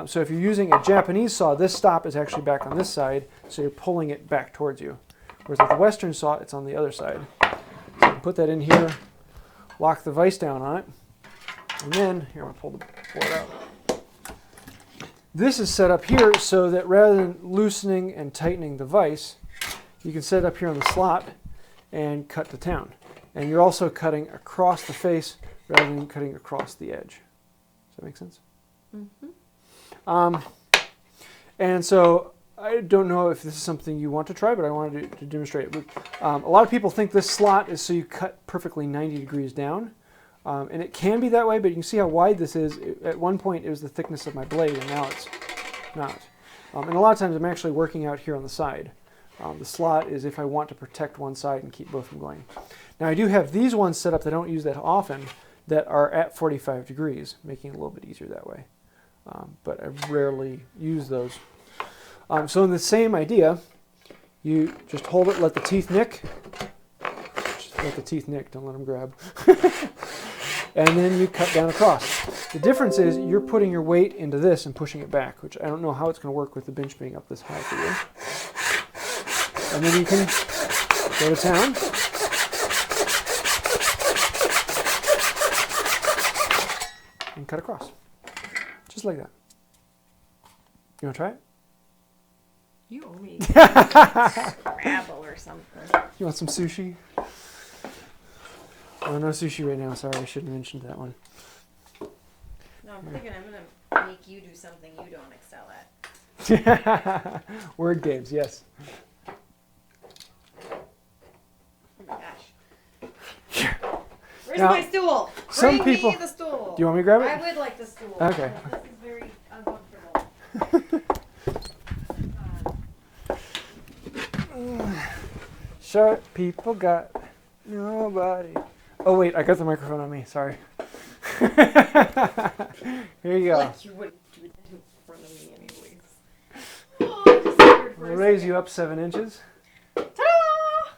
So if you're using a Japanese saw, this stop is actually back on this side, so you're pulling it back towards you. Whereas with a Western saw, it's on the other side. So you put that in here, lock the vise down on it, and then, here, I'm going to pull the board out. This is set up here so that rather than loosening and tightening the vise, you can set it up here on the slot and cut to town. And you're also cutting across the face rather than cutting across the edge. Does that make sense? Mm-hmm. And so I don't know if this is something you want to try, but I wanted to demonstrate it. But, a lot of people think this slot is so you cut perfectly 90 degrees down. And it can be that way, but you can see how wide this is. At one point, it was the thickness of my blade, and now it's not. And a lot of times, I'm actually working out here on the side. The slot is if I want to protect one side and keep both from going. Now, I do have these ones set up that I don't use that often that are at 45 degrees, making it a little bit easier that way. But I rarely use those. So in the same idea, you just hold it, let the teeth nick. Just let the teeth nick, don't let them grab. And then you cut down across. The difference is you're putting your weight into this and pushing it back, which I don't know how it's going to work with the bench being up this high for you. And then you can go to town. And cut across. Just like that. You want to try it? You owe me Scrabble or something. You want some sushi? Oh, no sushi right now. Sorry, I shouldn't have mentioned that one. No, I'm thinking I'm going to make you do something you don't excel at. Word games, yes. Oh my gosh. Where's Now, my stool? Some Bring people, me the stool. do you want me to grab it? I would like the stool. Okay. This is very uncomfortable. Short people got nobody. Oh wait, I got the microphone on me. Sorry. Here you go. Like you wouldn't do it in front of me anyways. Oh, I'm just scared for We'll a raise second. you up 7 inches. Ta-da!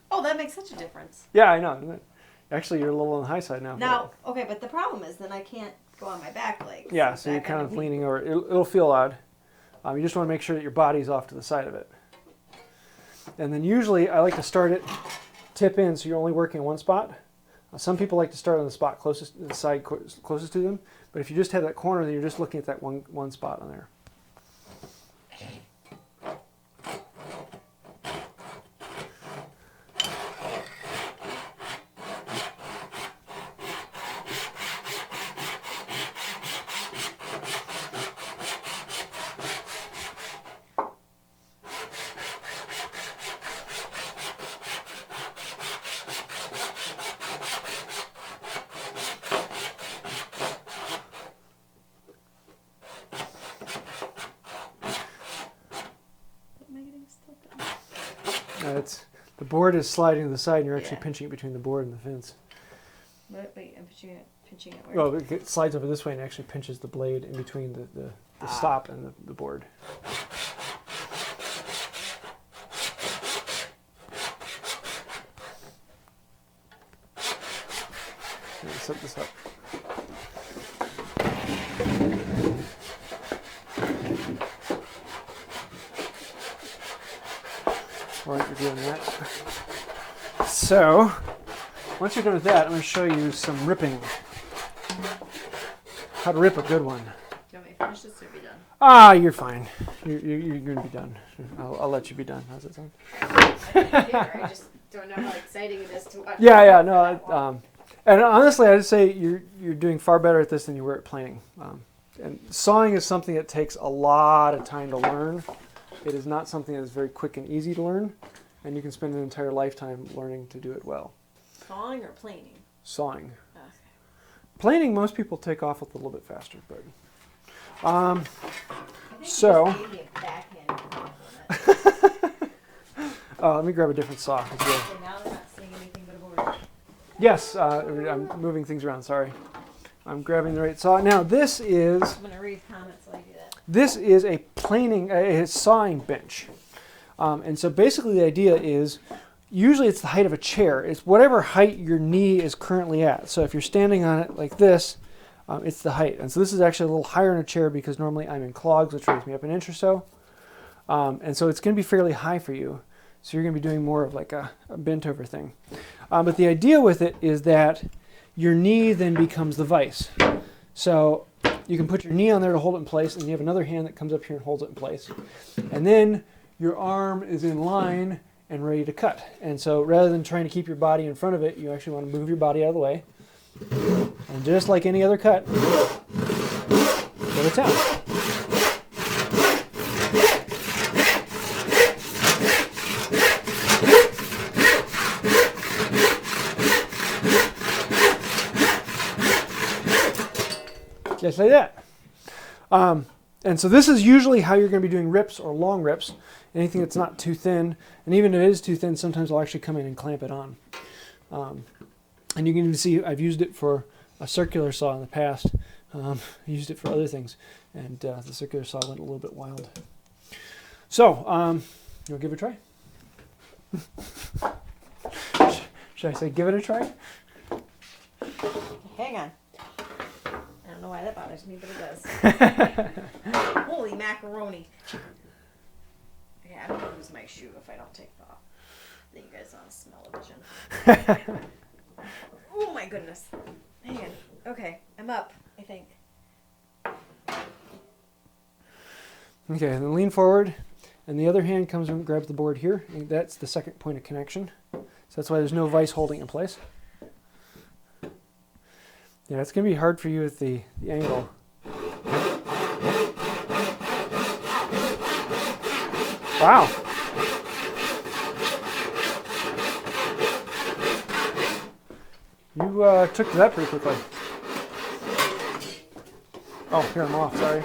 Oh, that makes such a difference. Yeah, I know. Isn't it? Actually, you're a little on the high side now. Now, okay, but the problem is then I can't go on my back legs. Yeah, so you're kind of leaning over. It'll feel odd. You just want to make sure that your body's off to the side of it. And then usually I like to start it tip in so you're only working in one spot. Some people like to start on the spot closest, the side closest to them. But if you just have that corner, then you're just looking at that one spot on there. The board is sliding to the side, and you're actually Yeah. pinching it between the board and the fence. Wait, I'm pinching it. Where? Well, it slides over this way and actually pinches the blade in between the stop and the board. Let me set this up. While you're doing that. So, once you're done with that, I'm going to show you some ripping. How to rip a good one. Do you want me to finish this or be done? Ah, you're fine. You're going to be done. I'll let you be done. How's that sound? I just don't know how exciting it is to watch. Yeah, no. And honestly, I'd say you're doing far better at this than you were at planing. And sawing is something that takes a lot of time to learn. It is not something that is very quick and easy to learn, and you can spend an entire lifetime learning to do it well. Sawing or planing? Sawing. Okay. Planing, most people take off with a little bit faster, but I think so. you just gave me a backhand compliment. Let me grab a different saw. Okay, now I'm not seeing anything but a board. Yes, I'm moving things around. Sorry, I'm grabbing the right saw. Now this is. I'm gonna read comments while I do that. This is a planing, a sawing bench. And so basically the idea is, usually it's the height of a chair. It's whatever height your knee is currently at. So if you're standing on it like this, it's the height. And so this is actually a little higher in a chair because normally I'm in clogs, which raise me up an inch or so. And so it's going to be fairly high for you. So you're going to be doing more of like a bent over thing. But the idea with it is that your knee then becomes the vise. So you can put your knee on there to hold it in place, and you have another hand that comes up here and holds it in place. And then your arm is in line and ready to cut. And so rather than trying to keep your body in front of it, you actually want to move your body out of the way. And just like any other cut, go to town. Just like that. And so this is usually how you're going to be doing rips or long rips. Anything that's not too thin. And even if it is too thin, sometimes I'll actually come in and clamp it on. And you can even see I've used it for a circular saw in the past. I used it for other things. And the circular saw went a little bit wild. So, you want to give it a try? Should I say give it a try? Hang on. I don't know why that bothers me, but it does. Holy macaroni. Okay, I'm gonna lose my shoe if I don't take it off. Then you guys want to smell a vision. Oh my goodness. Hang on. Okay, I'm up, I think. Okay, then lean forward, and the other hand comes and grabs the board here. And that's the second point of connection. So that's why there's no vise holding in place. Yeah, it's going to be hard for you with the angle. Wow. You took to that pretty quickly. Oh, here I'm off, sorry.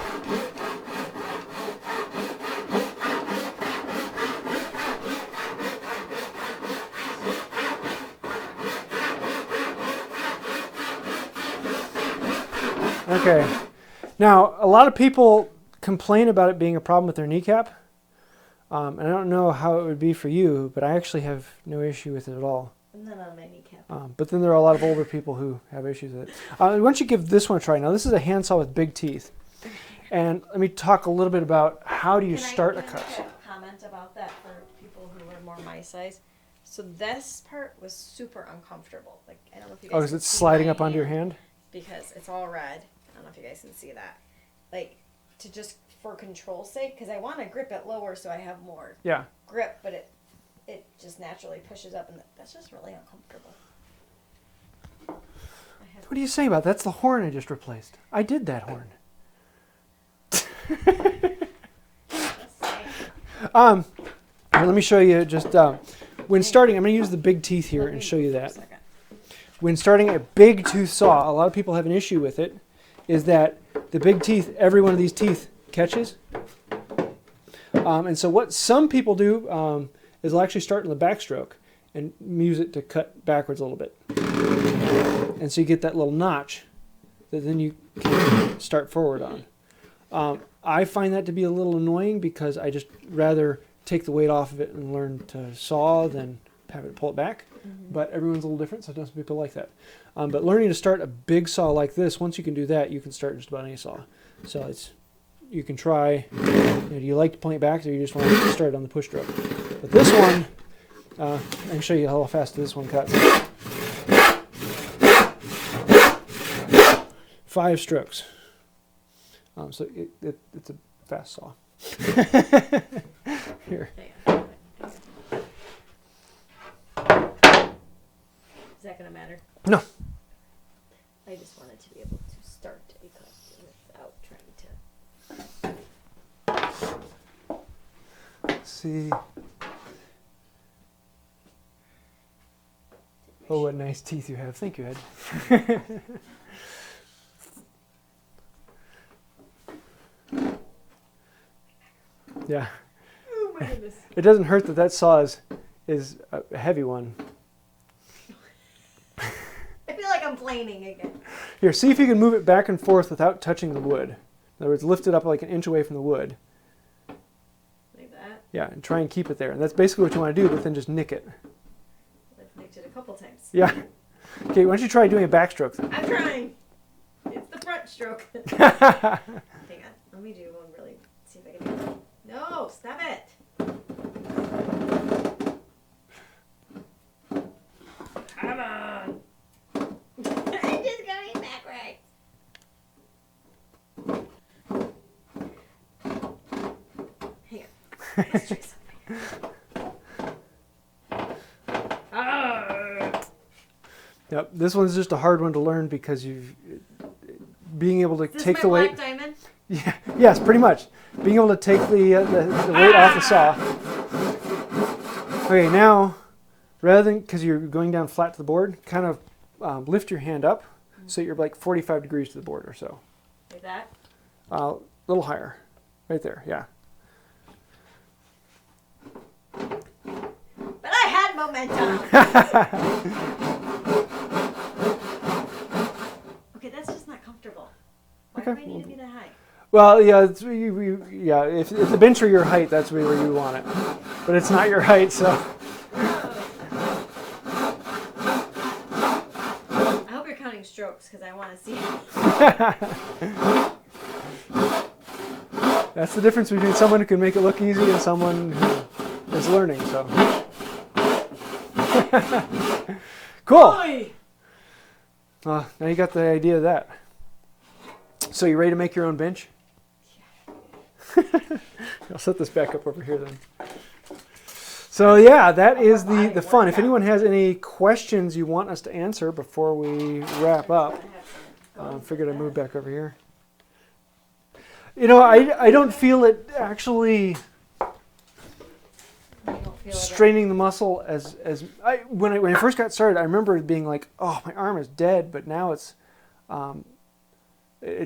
Okay, now a lot of people complain about it being a problem with their kneecap, and I don't know how it would be for you, but I actually have no issue with it at all. And then on my kneecap. But then there are a lot of older people who have issues with it. Why don't you give this one a try? Now this is a handsaw with big teeth, and let me talk a little bit about how do you start a cut. Can I make a comment about that for people who are more my size? So this part was super uncomfortable. Like I don't know if you guys. Oh, is can it see sliding my up onto your hand? Because it's all red. I don't know if you guys can see that. Like, to just, for control's sake, because I want to grip it lower so I have more grip, but it just naturally pushes up, and that's just really uncomfortable. What do you say about that? That's the horn I just replaced. I did that horn. Let me show you just, when starting, I'm going to use the big teeth here and show you that. When starting a big tooth saw, a lot of people have an issue with it, is that the big teeth, every one of these teeth catches. And so what some people do is I'll actually start in the backstroke and use it to cut backwards a little bit. And so you get that little notch that then you can start forward on. I find that to be a little annoying because I just rather take the weight off of it and learn to saw than have it pull it back. But everyone's a little different, so some people like that. But learning to start a big saw like this, once you can do that, you can start just about any saw. So you can try, do you like to point back or you just want to start on the push stroke? But this one, I can show you how fast this one cuts. 5 strokes. So it's a fast saw. Here. Is that going to matter? No. I just wanted to be able to start a cut without trying to. Let's see. Oh, what nice teeth you have. Thank you, Ed. Yeah. Oh my goodness. It doesn't hurt that saw is a heavy one. I feel like I'm planing again. Here, see if you can move it back and forth without touching the wood. In other words, lift it up like an inch away from the wood. Like that? Yeah, and try and keep it there. And that's basically what you want to do, but then just nick it. I've nicked it a couple times. Yeah. Okay, why don't you try doing a backstroke then? I'm trying. It's the front stroke. Hang on. Let me do one really. See if I can do it. No, stop it. Come on. I'm just going backwards. Hang on. Let's try something. Yep, this one's just a hard one to learn because being able to Is this take my the weight. black diamond? Yeah, yes, pretty much. Being able to take the weight off the saw. Okay, now, rather than, because you're going down flat to the board, kind of lift your hand up so you're like 45 degrees to the board or so. Like that? A little higher. Right there, yeah. But I had momentum. Okay, that's just not comfortable. Why do I need to be that high? Well, yeah, yeah. If the bench were your height, that's where you want it. But it's not your height, so. I hope you're counting strokes because I want to see it. That's the difference between someone who can make it look easy and someone who is learning. So. Cool. Now you got the idea of that. So you ready to make your own bench? I'll set this back up over here then. So yeah, that is the fun. If anyone has any questions you want us to answer before we wrap up, figured I'd move back over here. You know, I don't feel it actually straining the muscle as when I first got started. I remember being like, oh, my arm is dead, but now it's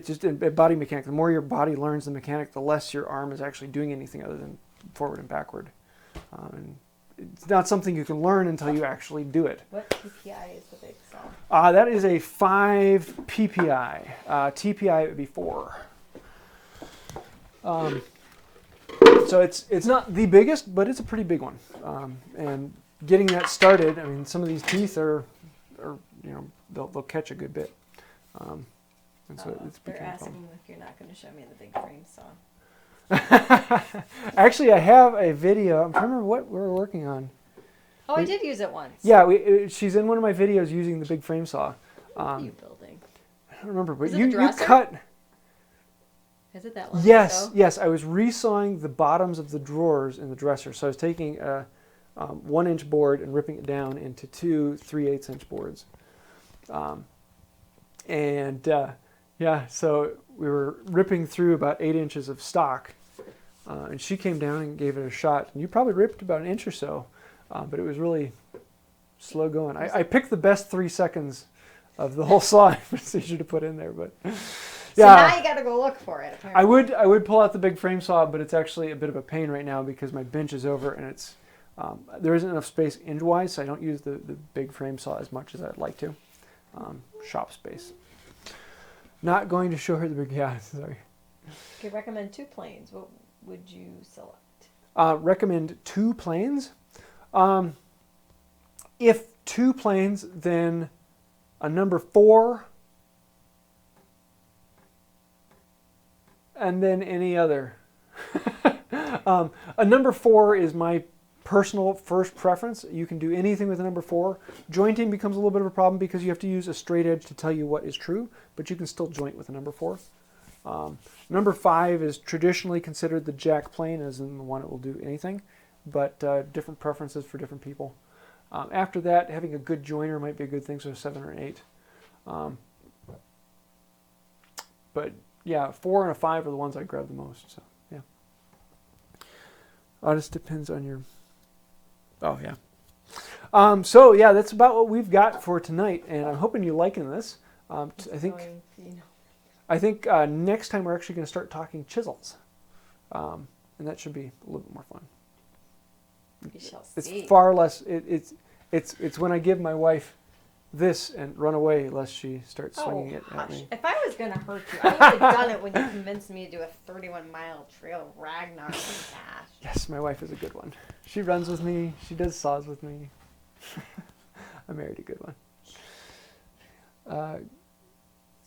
just in body mechanics. The more your body learns the mechanic, the less your arm is actually doing anything other than forward and backward. And it's not something you can learn until you actually do it. What PPI is the big saw? That is a 5 PPI. TPI would be 4. So it's not the biggest, but it's a pretty big one. And getting that started, I mean, some of these teeth are they'll catch a good bit. And so it's they're asking if you're not going to show me the big frame saw. Actually, I have a video. I'm trying to remember what we were working on. Oh, I did use it once. Yeah, she's in one of my videos using the big frame saw. What are you building? I don't remember, but Is it you the dresser? cut. Is it that one? Yes. I was resawing the bottoms of the drawers in the dresser. So I was taking a 1-inch board and ripping it down into 2 3/8-inch boards. So we were ripping through about 8 inches of stock. And she came down and gave it a shot. And you probably ripped about an inch or so, but it was really slow going. I picked the best 3 seconds of the whole saw. It's easier to put in there, but So now you got to go look for it. Apparently. I would pull out the big frame saw, but it's actually a bit of a pain right now because my bench is over and it's There isn't enough space inch-wise, so I don't use the big frame saw as much as I'd like to. Shop space. Not going to show her the big, yeah, sorry. Could recommend 2 planes. What would you select? Recommend 2 planes. If 2 planes, then a number 4, and then any other. A number 4 is my personal first preference. You can do anything with a number 4. Jointing becomes a little bit of a problem because you have to use a straight edge to tell you what is true, but you can still joint with a number 4. Number 5 is traditionally considered the jack plane, as in the one that will do anything, but different preferences for different people. After that, having a good joiner might be a good thing, so 7 or 8. But yeah, 4 and a 5 are the ones I grab the most. So yeah, it just depends on your. Oh yeah. So yeah, that's about what we've got for tonight, and I'm hoping you're liking this. I think next time we're actually going to start talking chisels, and that should be a little bit more fun. We shall see. It's far less. It's when I give my wife this and run away lest she starts swinging it at me. If I was going to hurt you, I would have done it when you convinced me to do a 31-mile trail Ragnar and Cash. Yes, my wife is a good one. She runs with me. She does saws with me. I married a good one.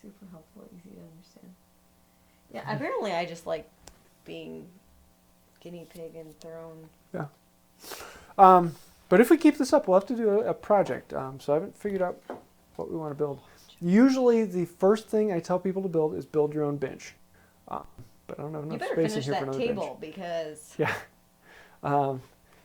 Super helpful, easy to understand. Yeah, apparently I just like being guinea pig and thrown. Yeah. But if we keep this up, we'll have to do a project. So I haven't figured out what we want to build. Usually the first thing I tell people to build is build your own bench. But I don't have enough space in here for another bench. You better finish that table because... Yeah.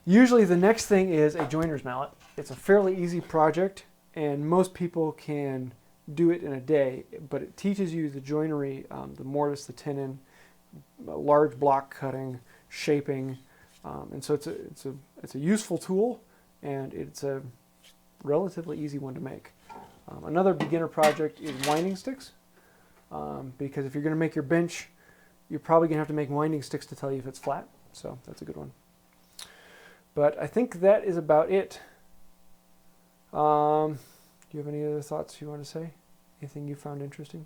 Usually the next thing is a joiner's mallet. It's a fairly easy project, and most people can do it in a day, but it teaches you the joinery, the mortise, the tenon, large block cutting, shaping, and so it's a useful tool, and it's a relatively easy one to make. Another beginner project is winding sticks, because if you're going to make your bench, you're probably going to have to make winding sticks to tell you if it's flat, so that's a good one. But I think that is about it. Do you have any other thoughts you want to say? Anything you found interesting?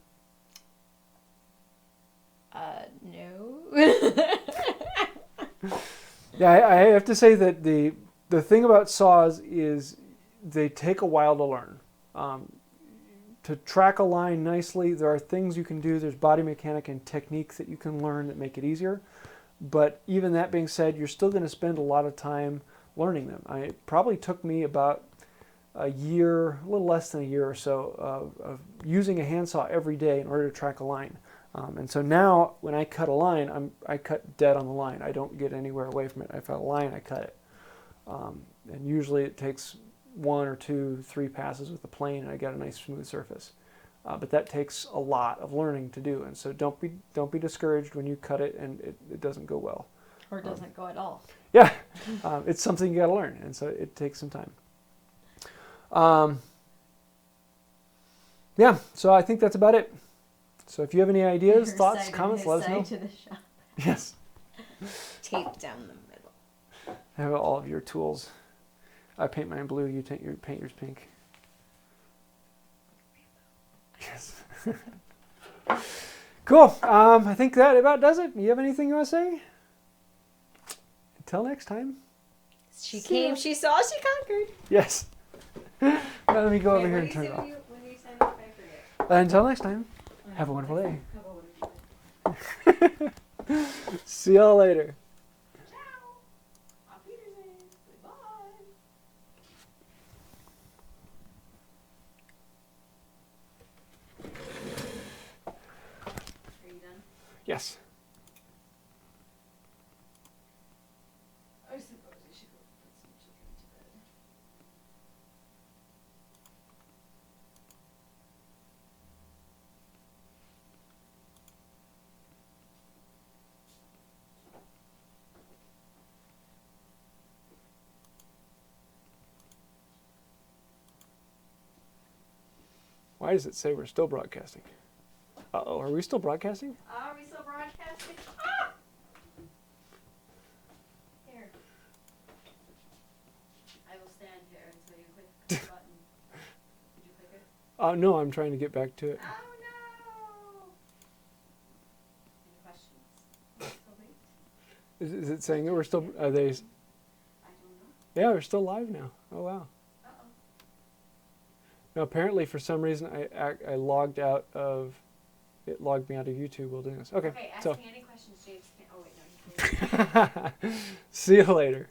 No. Yeah, I have to say that the thing about saws is they take a while to learn. To track a line nicely, there are things you can do. There's body mechanic and technique that you can learn that make it easier. But even that being said, you're still going to spend a lot of time learning them. It probably took me about a year, a little less than a year or so, of using a handsaw every day in order to track a line. And so now, when I cut a line, I cut dead on the line. I don't get anywhere away from it. If I have a line, I cut it. And usually it takes 1 or 2, 3 passes with the plane, and I get a nice smooth surface. But that takes a lot of learning to do, and so don't be discouraged when you cut it and it doesn't go well. Or it doesn't go at all. Yeah, it's something you got to learn, and so it takes some time. Yeah, so I think that's about it. So if you have any ideas, thoughts, comments, let us know. To the shop. Yes. Tape down the middle. I have all of your tools. I paint mine blue. You paint yours pink. Yes. Cool. I think that about does it. You have anything you want to say? Until next time. She came, she saw, she conquered. Yes. Let me go over here and turn it off. When you sign off, I forget. Until next time, have a wonderful day. See y'all later. Ciao. Auf Wiedersehen. Goodbye. Are you done? Yes. I suppose we should go put some children to bed. Why does it say we're still broadcasting? Uh-oh, are we still broadcasting? Are we still broadcasting? Ah! Here. No, I'm trying to get back to it. Oh no! Any questions? Is it saying that we're still? Are they? I don't know. Yeah, we're still live now. Oh wow. Uh-oh. No, apparently for some reason I logged out of. It logged me out of YouTube while doing this. Okay, Okay, ask so me any questions, James. Oh wait, no. see you later.